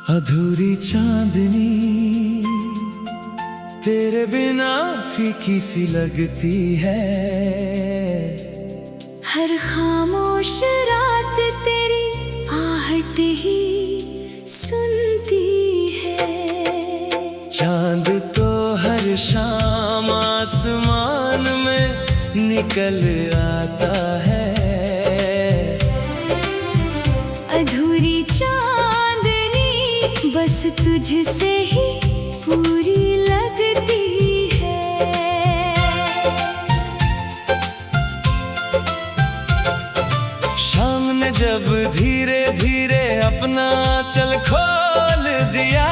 अधूरी चांदनी तेरे बिना फीकी सी लगती है। हर खामोश रात तेरी आहट ही सुनती है। चांद तो हर शाम आसमान में निकल आता है। अधूरी चांदनी बस तुझसे ही पूरी लगती है। शाम ने जब धीरे धीरे अपना चल खोल दिया,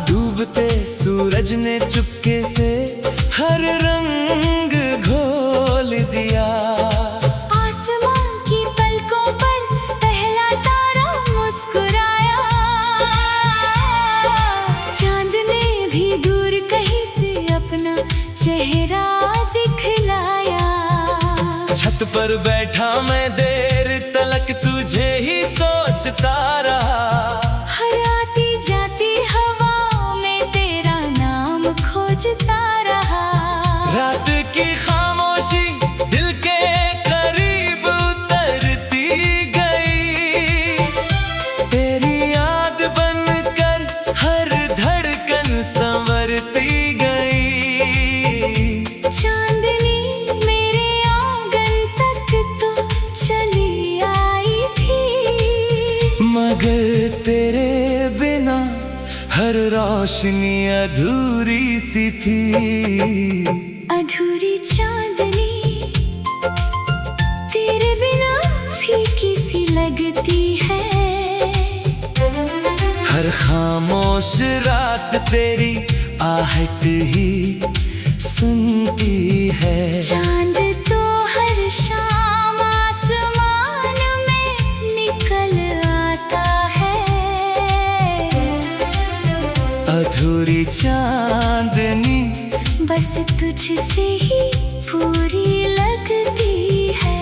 डूबते सूरज ने चुपके से हर रंग घोल दिया। आसमां की पलकों पर पहला तारा मुस्कुराया। चांद ने भी दूर कहीं से अपना चेहरा दिखलाया। छत पर बैठा मैं देर तलक तुझे ही सोचता रहा। हर आती जाती हवा में तेरा नाम खोजता रहा। रात की खामोशी दिल के करीब उतरती गई। तेरी याद बनकर हर धड़कन संवरती गई। चांदनी मेरे आंगन तक तो चली आई थी, मगर तेरे बिना हर रोशनी अधूरी सी थी। अधूरी चांदनी तेरे बिना फीकी सी लगती है। हर खामोश रात तेरी आहट ही सुनती है। चांद तो हर शाम आसमान में निकल आता है। अधूरी चांदनी बस तुझसे ही पूरी लगती है।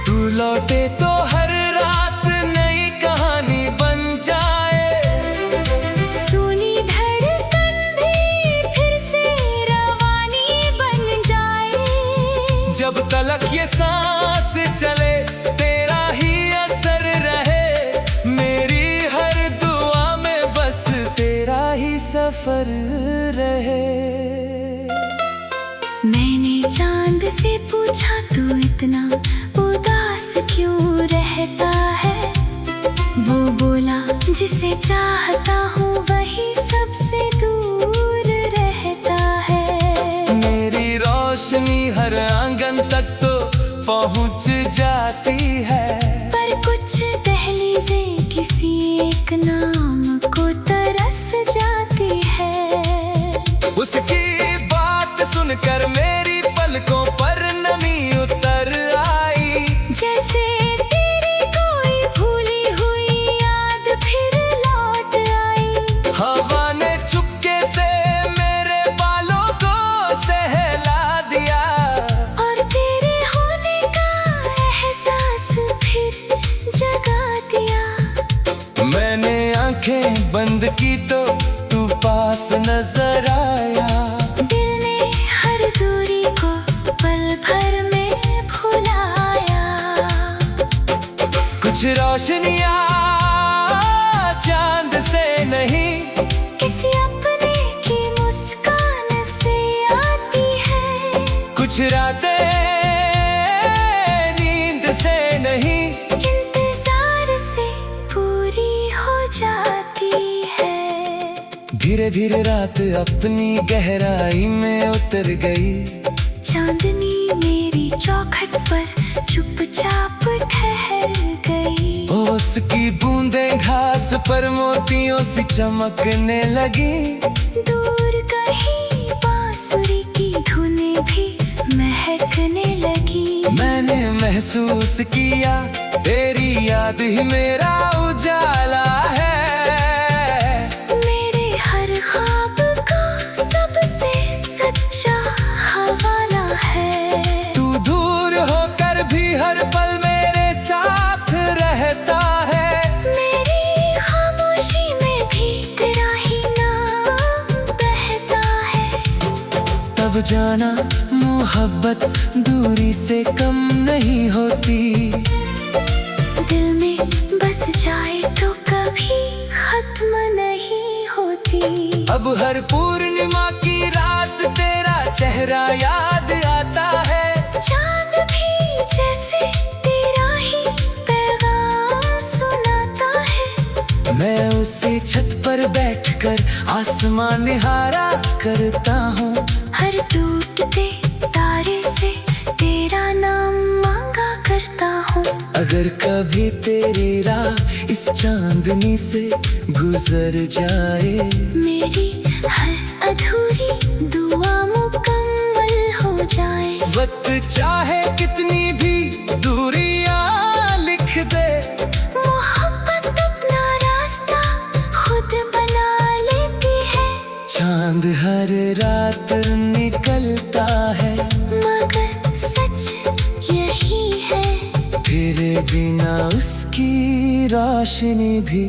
तू लौटे तो हर रात नई कहानी बन जाए। सोनी धड़कन भी फिर से रवानी बन जाए। जब तलक ये सांस चले तेरा ही असर रहे। मेरी हर दुआ में बस तेरा ही सफर रहे। मैंने चांद से पूछा तू इतना उदास क्यों रहता है। वो बोला जिसे चाहता हूँ वही सबसे दूर रहता है। मेरी रोशनी हर आंगन तक तो पहुँच जाती है, पर कुछ दहलीज़ें किसी एक नाम को तरस जाती है। उसकी बात सुनकर मेरी पलकों पर नमी उतर आई। जैसे तेरी कोई भूली हुई याद फिर लौट आई। हवा ने चुपके से मेरे बालों को सहला दिया, और तेरे होने का एहसास फिर जगा दिया। मैंने आंखें बंद की तो तू पास नजर आया। दिल ने हर दूरी को पल भर में भुलाया। कुछ रोशनियाँ चांद से नहीं, किसी अपने की मुस्कान से आती है। कुछ रातें नींद से नहीं, इंतजार से पूरी हो जाती है। धीरे धीरे धीरे रात अपनी गहराई में उतर गई। चांदनी मेरी चौखट पर चुपचाप ठहर गई। उसकी बूंदें घास पर मोतियों सी चमकने लगी। दूर कहीं बांसुरी की धुनें भी महकने लगी। मैंने महसूस किया तेरी याद ही मेरा उजाला है। मेरे हर ख्वाब का सबसे सच्चा हवाला है। तू दूर होकर भी हर पल मेरे साथ रहता है। मेरी खामोशी में भी तेरा ही नाम बहता है। तब जाना मोहब्बत दूरी से कम नहीं होती। दिल में बस जाए तो कभी खत्म नहीं होती। अब हर पूर्णिमा की रात तेरा चेहरा याद आता है। चांद भी जैसे तेरा ही पैगाम सुनाता है। मैं उसी छत पर बैठकर आसमान निहारा करता हूँ। हर टूटते तारे से तेरा नाम मांगा करता हूँ। अगर कभी तेरी राह इस चांदनी से गुजर जाए, मेरी हर अधूरी दुआ मुकम्मल हो जाए। वक्त चाहे कितनी भी दूरियां लिख दे, मोहब्बत अपना रास्ता खुद बना लेती है। चांद हर रात निकलता है, मगर सच यही है, तेरे बिना उसकी रोशनी भी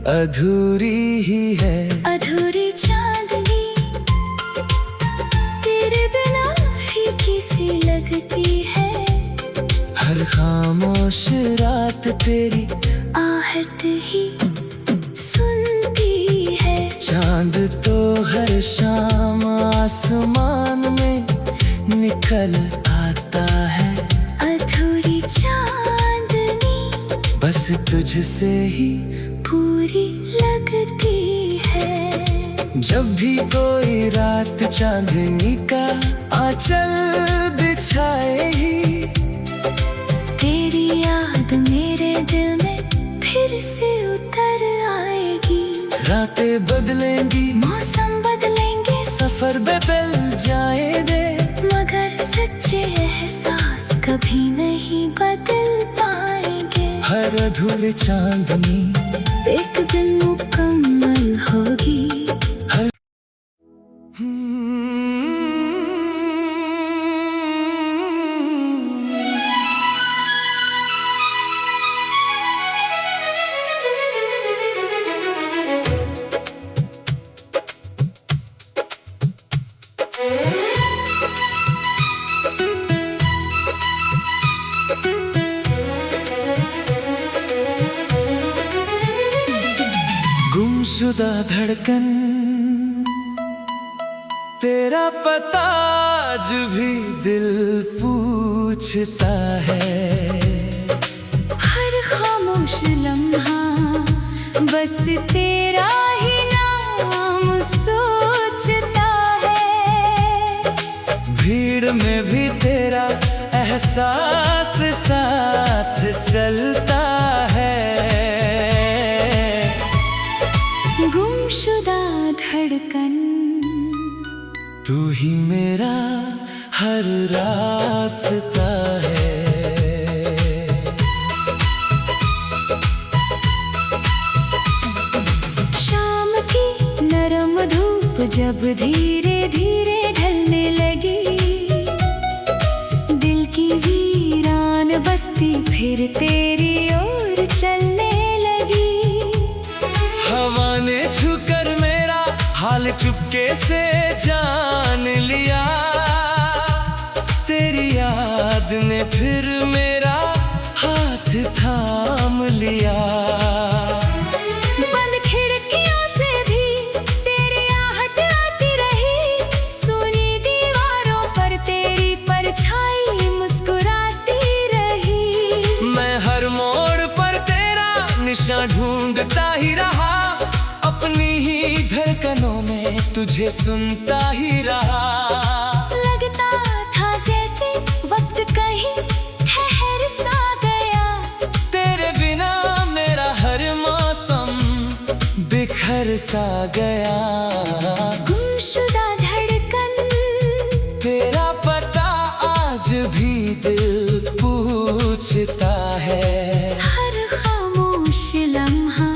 अधूरी ही है। अधूरी चांदनी तेरे बिना फीकी सी लगती है। हर खामोश रात तेरी आहट ही सुनती है। चांद तो हर शाम आसमान में निकल आता है। अधूरी चांदनी बस तुझसे ही पूरी लगती है। जब भी कोई रात चांदनी का आंचल बिछाएगी, तेरी याद मेरे दिल में फिर से उतर आएगी। रातें बदलेंगी, मौसम बदलेंगे, सफर बदल जाए दे, मगर सच्चे एहसास कभी नहीं बदल पाएंगे। हर अधूरी चांदनी एक दिन मुकम्मल होगी। गुमशुदा धड़कन, तेरा पता आज भी दिल पूछता है। हर खामोश लम्हा बस तेरा ही नाम सोचता है। भीड़ में भी तेरा एहसास साथ चलता है। गुमशुदा धड़कन, तू ही मेरा हर रास्ता है। शाम की नरम धूप जब धीरे धीरे ढलने लगी, दिल की वीरान बस्ती फिर तेरी ओर चलने लगी। हवा ने छूकर मेरा हाल चुपके से जान लिया। तेरी याद ने फिर मेरा हाथ थाम लिया। बंद खिड़कियों से भी तेरी आहट आती रही। सुनी दीवारों पर तेरी परछाई मुस्कुराती रही। मैं हर मोड़ पर तेरा निशान ढूंढता ही रहा। अपनी ही धड़कनों में तुझे सुनता ही रहा। लगता था जैसे वक्त कहीं ठहर सा गया। तेरे बिना मेरा हर मौसम बिखर सा गया। गुमशुदा धड़कन, तेरा पता आज भी दिल पूछता है। हर खामोश लम्हा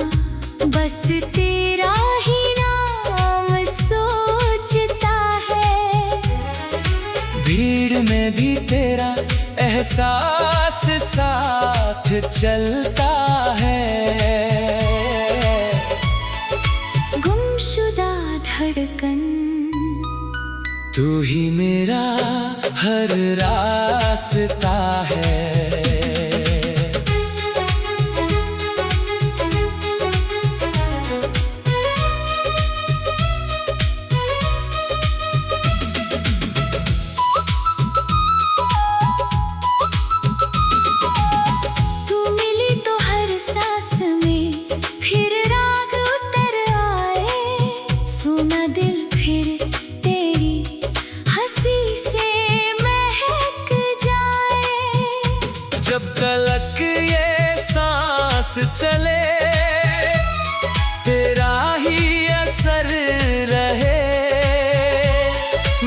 बस तेरा ही नाम सोचता है। भीड़ में भी तेरा एहसास साथ चलता है। गुमशुदा धड़कन, तू ही मेरा हर रास्ता है। तू मिली तो हर सांस में फिर राग उतर आए। सुना दिल फिर तेरी हंसी से महक जाए। जब तलक ये सांस चले तेरा ही असर रहे।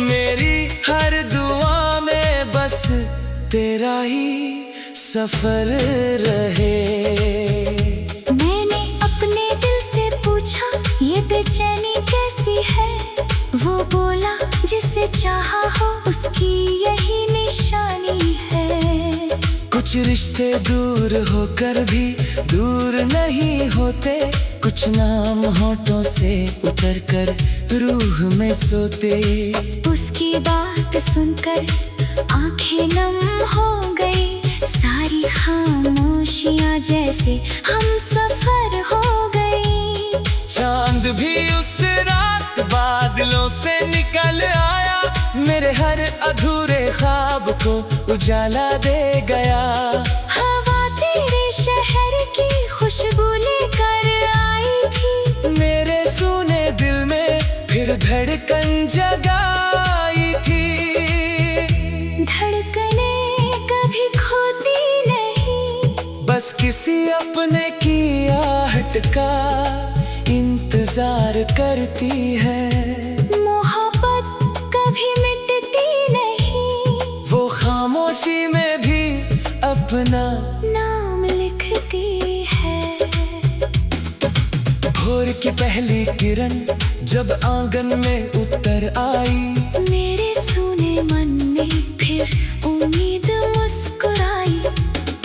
मेरी हर दुआ में बस तेरा ही सफर रहे। मैंने अपने दिल से पूछा ये बेचैनी कैसी है। वो बोला जिसे चाहा हो उसकी यही निशानी है। कुछ रिश्ते दूर होकर भी दूर नहीं होते। कुछ नाम होठों से उतर कर रूह में सोते। उसकी बात सुनकर आंखें नम हो गई। सारी खामोशियां जैसे हम सफर हो गई। चांद भी उस रात बादलों से निकल आया। मेरे हर अधूरे ख्वाब को उजाला दे गया। हवा तेरे शहर की खुशबू लेकर आई थी। मेरे सूने दिल में फिर धड़कन जगाई थी। धड़कने कभी खोती नहीं, बस किसी अपने की आहट का इंतजार करती है। मोहब्बत कभी मिटती नहीं, वो खामोशी में भी अपना नाम लिखती है। भोर की पहली किरण जब आंगन में उतर आई। मेरे सूने मन में फिर उम्मीद मुस्कुराई।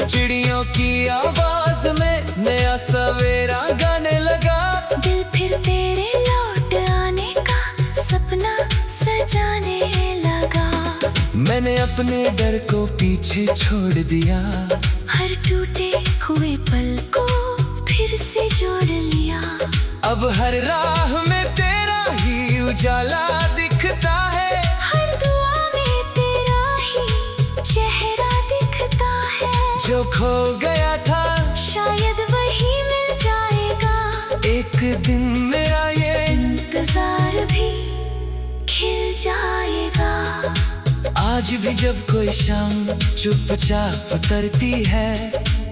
चिड़ियों की आवाज में नया सवेरा गाने लगा। दिल फिर तेरे लौट आने का सपना सजाने लगा। मैंने अपने डर को पीछे छोड़ दिया। हर टूटे हुए पल को फिर से जोड़ लिया। अब हर राह में तेरा ही उजाला दिखता है। हर दुआ में तेरा ही चेहरा दिखता है। जो खो गया था शायद वही मिल जाएगा। एक दिन मेरा ये इंतजार भी खिल जाएगा। आज भी जब कोई शाम चुपचाप उतरती है।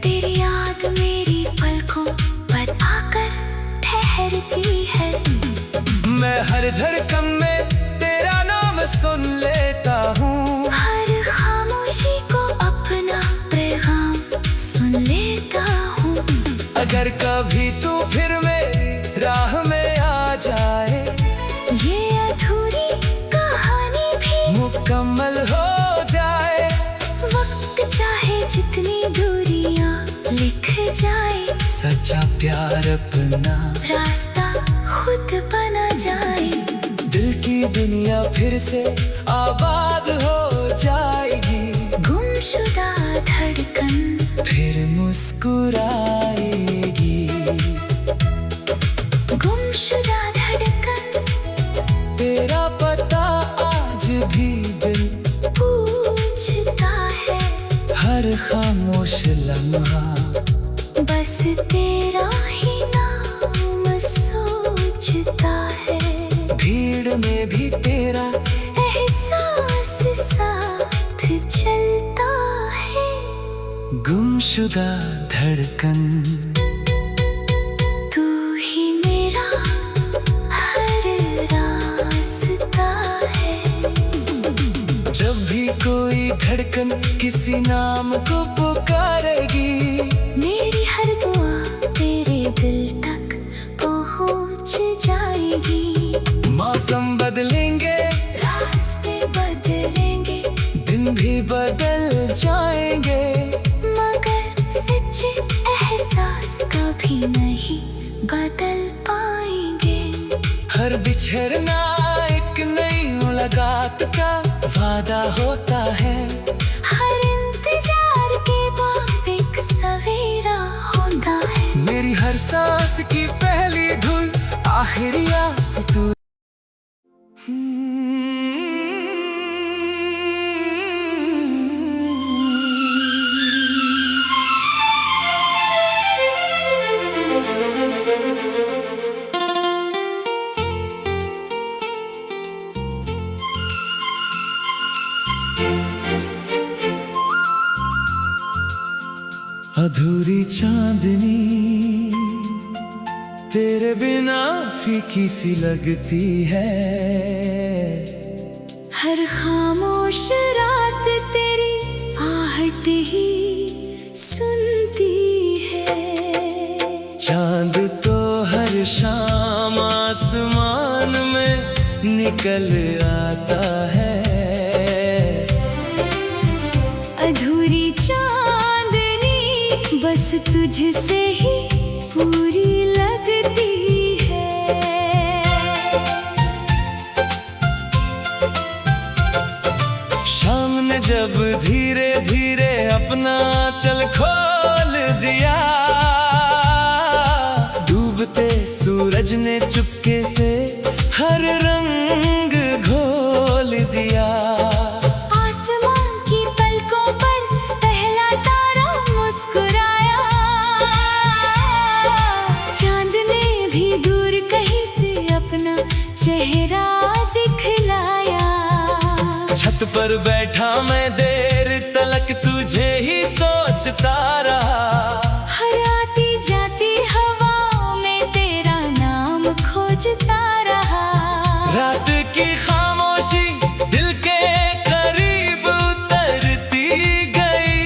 तेरी याद मेरी पलकों पर आकर ठहरती है। मैं हर धड़कन में तेरा नाम सुन लेता हूँ। हर खामोशी को अपना पैगाम सुन लेता हूँ। अगर कभी तू फिर मेरी राह में आ जाए। ये अधूरी कहानी भी मुकम्मल हो जाए। वक्त चाहे जितनी दूरियां लिख जाए। सच्चा प्यार अपना रास्ता खुद बना जाए। दिल की दुनिया फिर से आबाद हो जाएगी। गुमशुदा धड़कन फिर मुस्कुराएगी। गुमशुदा धड़कन, तेरा पता आज भी दिल पूछता है। हर खामोश लम्हा बस तेरा ही नाम सोचता है। भीड़ तेरा एहसास साथ चलता है। गुमशुदा धड़कन, तू ही मेरा हर रास्ता है। जब भी कोई धड़कन किसी नाम को पुकारेगी, मेरी हर दुआ तेरे दिल तक पहुंच जाएगी। मौसम बदलेंगे, रास्ते बदलेंगे, दिन भी बदल जाएंगे, मगर सच्चे एहसास कभी नहीं बदल पाएंगे। हर बिछड़ना एक नई मुलाकात का वादा होता है। हर इंतजार के बाद एक सवेरा होता है। मेरी हर सांस की पहली धुन, आखिरी आस तू। अधूरी चांदनी तेरे बिना फीकी सी लगती है। हर खामोश रात तेरी आहट ही सुनती है। चांद तो हर शाम आसमान में निकल आता है। अधूरी चांदनी बस तुझसे ही पूरी लगती है। शाम ने जब धीरे धीरे अपना आंचल खोल दिया, डूबते सूरज ने चुपके से हर रंग घोल दिया। आसमां की पलकों पर पहला तारा मुस्कुराया। चांद ने भी दूर कहीं से अपना चेहरा दिखलाया। छत पर बैठा मैं देर तलक तुझे ही सोचता रहा। हर आती जाती हवा में तेरा नाम खोजता रहा। रात की खामोशी दिल के करीब उतरती गई,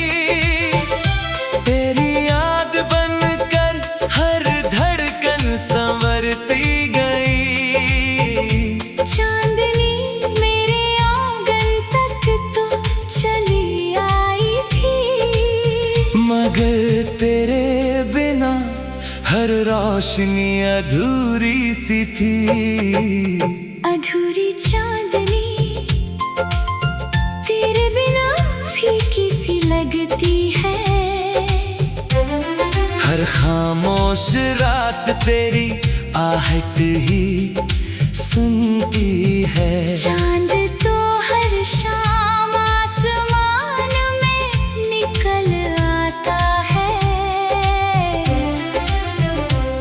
तेरी याद बनकर हर धड़कन संवरती गई। चांदनी मेरे आंगन तक तो चली आई थी, मगर तेरे बिना हर रोशनी अधूरी सी थी। अधूरी चांदनी तेरे बिना फीकी सी लगती है। हर खामोश रात तेरी आहट ही सुनती है। चांद तो हर शाम आसमान में निकल आता है।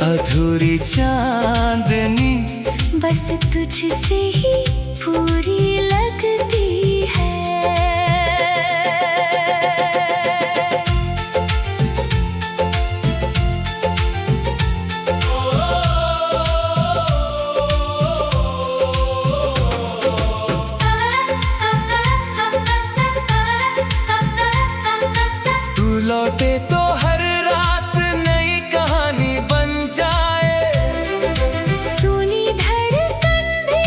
अधूरी चांदनी बस तुझसे ही पूरी लगती है। तू लौटे तो हर रात नई कहानी बन जाए। सोनी धड़कन भी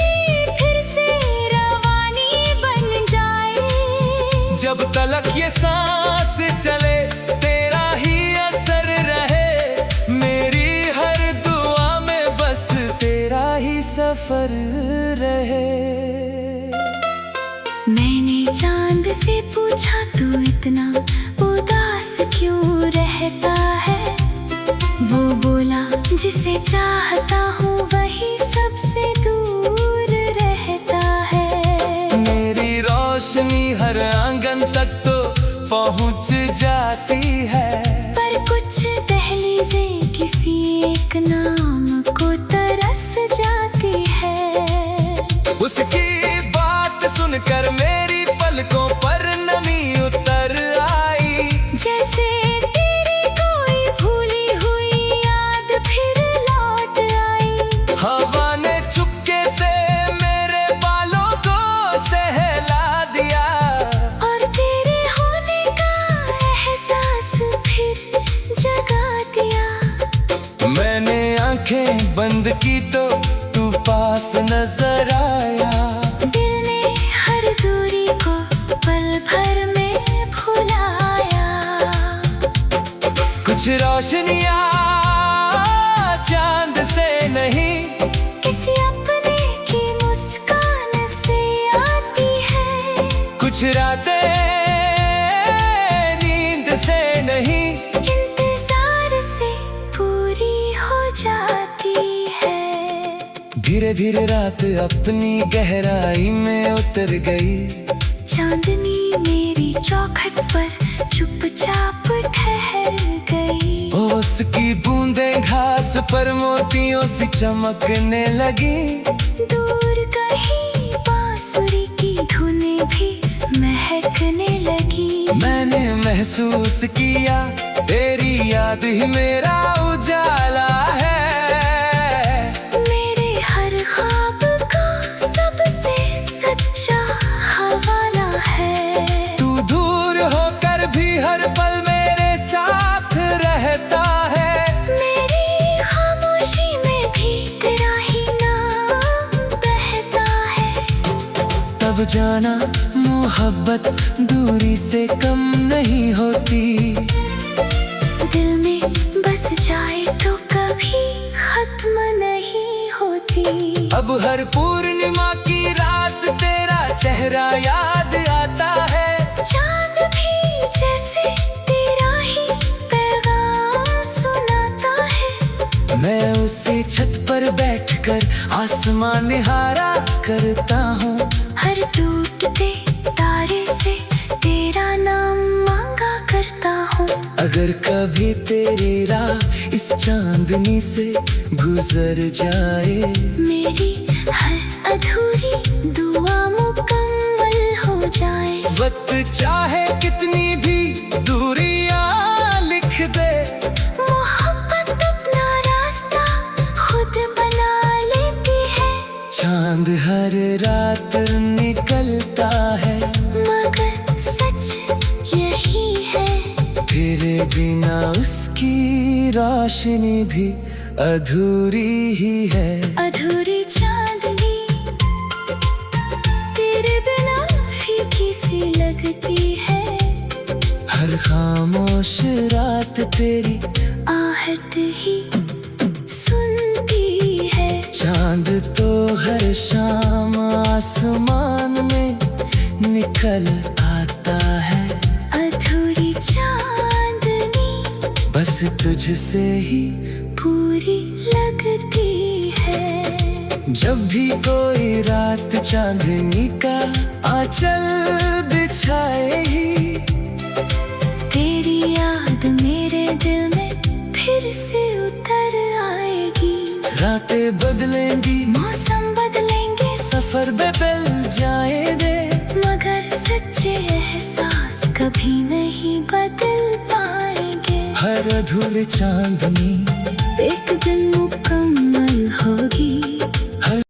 फिर से रवानी बन जाए। जब तलक ये सांस चले तेरा ही असर रहे, मेरी हर दुआ में बस तेरा ही सफर रहे। मैंने चांद से पूछा तू इतना उदास क्यों रहता है। वो बोला जिसे चाहता हूँ वही सबसे दूर रहता है। मेरी रोशनी हर आंगन तक तो पहुँच जाती है, पर कुछ दहलीज़ें किसी एक नाम को तरस जाती है। उसकी सुनकर मेरी पलकों पर नमी उतर आई। जैसे तेरी कोई भूली हुई याद फिर लौट आई। हवा ने चुपके से मेरे बालों को सहला दिया, और तेरे होने का एहसास फिर जगा दिया। मैंने आंखें बंद की तो तू पास नजर आया। दिल ने हर दूरी को पल भर में भुलाया। कुछ रोशनियां चांद से नहीं, किसी अपने की मुस्कान से आती है। कुछ रातें नींद से नहीं, इंतजार से पूरी हो जाती है। धीरे धीरे रात अपनी गहराई में उतर गई। चांदनी मेरी चौखट पर चुपचाप ठहर गई। उसकी बूंदें घास पर मोतियों सी चमकने लगी। दूर कहीं बांसुरी की धुनें भी महकने लगी। मैंने महसूस किया तेरी याद ही मेरा उजाला है। मेरे हर ख्वाब का सबसे सच्चा हवाला है। तू दूर होकर भी हर पल मेरे साथ रहता है। मेरी खामोशी में भी तेरा ही नाम बहता है। तब जाना मोहब्बत दूरी से कम नहीं होती। दिल में बस जाए तो कभी खत्म नहीं होती। अब हर पूर्णिमा की रात तेरा चेहरा याद आता है। चांद भी जैसे तेरा ही पैगाम सुनाता है। मैं उसी छत पर बैठकर आसमान निहारा करता हूँ। हर टूटते तारे से तेरा नाम मांगा करता हूँ। अगर कभी तेरी राह इस चांदनी से गुजर जाए, मेरी हर अधूरी दुआ मुकम्मल हो जाए। वक्त चाहे कितनी भी दूरियां लिख दे, मोहब्बत अपना रास्ता खुद बना लेती है। चांद हर रात निकलता है, मगर सच यही है। तेरे बिना उसकी रोशनी भी अधूरी ही है। अधूरी चांदनी तेरे बिना फीकी सी लगती है। हर खामोश रात तेरी आहट ही सुनती है। चांद तो हर शाम आसमान में निकल आता है। अधूरी चांदनी बस तुझसे ही पूरी लगती है। जब भी कोई रात चांदनी का आंचल बिछाए ही, तेरी याद मेरे दिल में फिर से उतर आएगी। रातें बदलेंगी, मौसम बदलेंगे, सफर बदल जाए दे, मगर सच्चे एहसास कभी नहीं बदल पाएंगे। हर अधूरी चांदनी एक दिन मुकम्मल होगी।